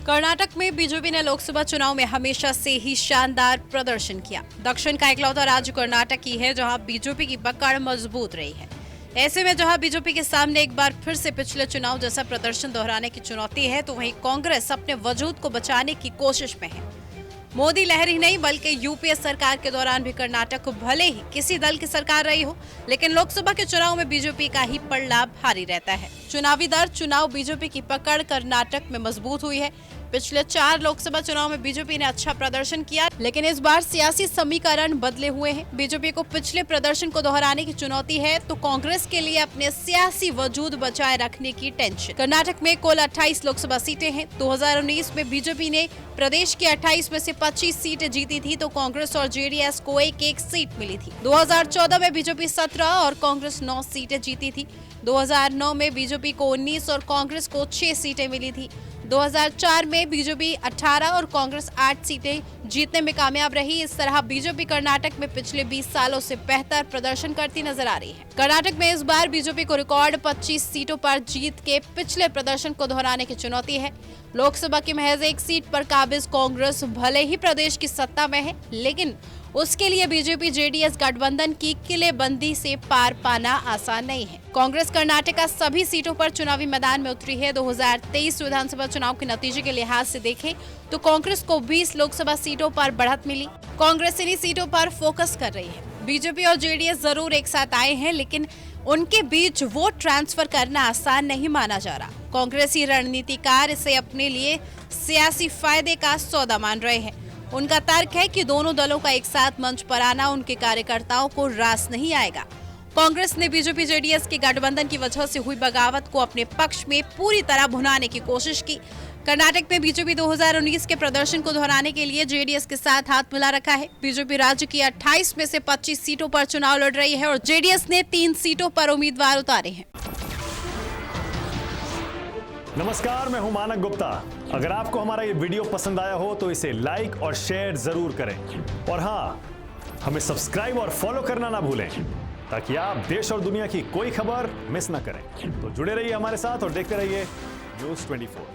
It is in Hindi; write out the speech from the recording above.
कर्नाटक में बीजेपी ने लोकसभा चुनाव में हमेशा से ही शानदार प्रदर्शन किया। दक्षिण का इकलौता राज्य कर्नाटक ही है जहां बीजेपी की पकड़ मजबूत रही है। ऐसे में जहां बीजेपी के सामने एक बार फिर से पिछले चुनाव जैसा प्रदर्शन दोहराने की चुनौती है, तो वहीं कांग्रेस अपने वजूद को बचाने की कोशिश में है। मोदी लहर ही नहीं बल्कि यूपीए सरकार के दौरान भी कर्नाटक भले ही किसी दल की सरकार रही हो, लेकिन लोकसभा के चुनाव में बीजेपी का ही पलड़ा भारी रहता है। चुनावी दर चुनाव बीजेपी की पकड़ कर्नाटक में मजबूत हुई है। पिछले 4 लोकसभा चुनाव में बीजेपी ने अच्छा प्रदर्शन किया, लेकिन इस बार सियासी समीकरण बदले हुए हैं। बीजेपी को पिछले प्रदर्शन को दोहराने की चुनौती है, तो कांग्रेस के लिए अपने सियासी वजूद बचाए रखने की टेंशन। कर्नाटक में कुल 28 लोकसभा सीटें हैं। 2019 में बीजेपी ने प्रदेश की 28 में से 25 सीटें जीती थी, तो कांग्रेस और जेडीएस को एक सीट मिली थी। 2014 में बीजेपी 17 और कांग्रेस 9 सीटें जीती थी। 2009 में बीजेपी को 19 और कांग्रेस को 6 सीटें मिली थी। 2004 में बीजेपी 18 और कांग्रेस 8 सीटें जीतने में कामयाब रही। इस तरह बीजेपी कर्नाटक में पिछले 20 सालों से बेहतर प्रदर्शन करती नजर आ रही है। कर्नाटक में इस बार बीजेपी को रिकॉर्ड 25 सीटों पर जीत के पिछले प्रदर्शन को दोहराने की चुनौती है। लोकसभा की महज 1 सीट पर काबिज कांग्रेस भले ही प्रदेश की सत्ता में है, लेकिन उसके लिए बीजेपी जेडीएस गठबंधन की किलेबंदी से पार पाना आसान नहीं है। कांग्रेस कर्नाटक का सभी सीटों पर चुनावी मैदान में उतरी है। 2023 विधानसभा चुनाव के नतीजे के लिहाज से देखें तो कांग्रेस को 20 लोकसभा सीटों पर बढ़त मिली। कांग्रेस इन्हीं सीटों पर फोकस कर रही है। बीजेपी और जेडीएस जरूर एक साथ आए हैं, लेकिन उनके बीच वोट ट्रांसफर करना आसान नहीं माना जा रहा। कांग्रेसी रणनीतिकार इसे अपने लिए सियासी फायदे का सौदा मान रहे हैं। उनका तर्क है कि दोनों दलों का एक साथ मंच पर आना उनके कार्यकर्ताओं को रास नहीं आएगा। कांग्रेस ने बीजेपी जेडीएस के गठबंधन की वजह से हुई बगावत को अपने पक्ष में पूरी तरह भुनाने की कोशिश की। कर्नाटक में बीजेपी 2019 के प्रदर्शन को दोहराने के लिए जेडीएस के साथ हाथ मिला रखा है। बीजेपी राज्य की 28 में से 25 सीटों पर चुनाव लड़ रही है और जेडीएस ने 3 सीटों पर उम्मीदवार उतारे हैं। नमस्कार, मैं हूं मानक गुप्ता। अगर आपको हमारा ये वीडियो पसंद आया हो तो इसे लाइक और शेयर जरूर करें, और हाँ, हमें सब्सक्राइब और फॉलो करना ना भूलें ताकि आप देश और दुनिया की कोई खबर मिस ना करें। तो जुड़े रहिए हमारे साथ और देखते रहिए न्यूज़ 24।